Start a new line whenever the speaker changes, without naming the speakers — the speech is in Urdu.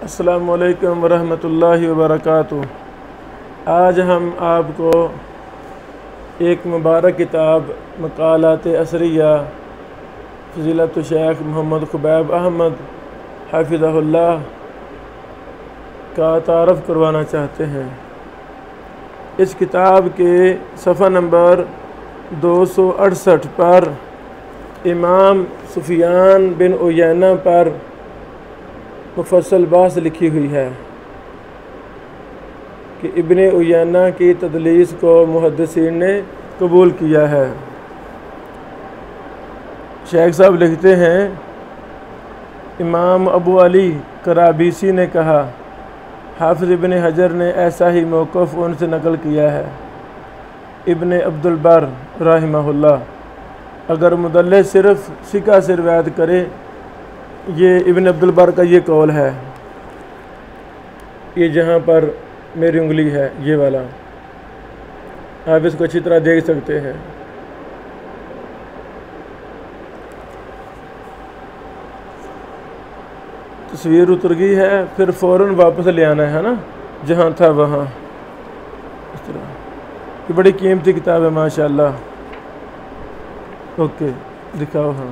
السلام علیکم ورحمۃ اللہ وبرکاتہ۔ آج ہم آپ کو ایک مبارک کتاب مقالات اثریہ فضیلت الشیخ محمد خبیب احمد حفظہ اللہ کا تعارف کروانا چاہتے ہیں۔ اس کتاب کے صفحہ نمبر 268 پر امام سفیان بن عیینہ پر مفصل بحث لکھی ہوئی ہے کہ ابن عیینہ کی تدلیس کو محدثین نے قبول کیا ہے۔ شیخ صاحب لکھتے ہیں، امام ابو علی کرابیسی نے کہا، حافظ ابن حجر نے ایسا ہی موقف ان سے نقل کیا ہے۔ ابن عبد البر رحمہ اللہ اگر مدلس صرف ثقہ سے روایت کرے، یہ ابن عبد البر کا یہ قول ہے، یہ جہاں پر میری انگلی ہے یہ والا، آپ اس کو اچھی طرح دیکھ سکتے ہیں۔ تصویر اتر گئی ہے، پھر فوراً واپس لے آنا ہے نا، جہاں تھا وہاں۔ اس طرح یہ بڑی قیمتی کتاب ہے ماشاءاللہ۔ اوکے، دکھاؤ۔ ہاں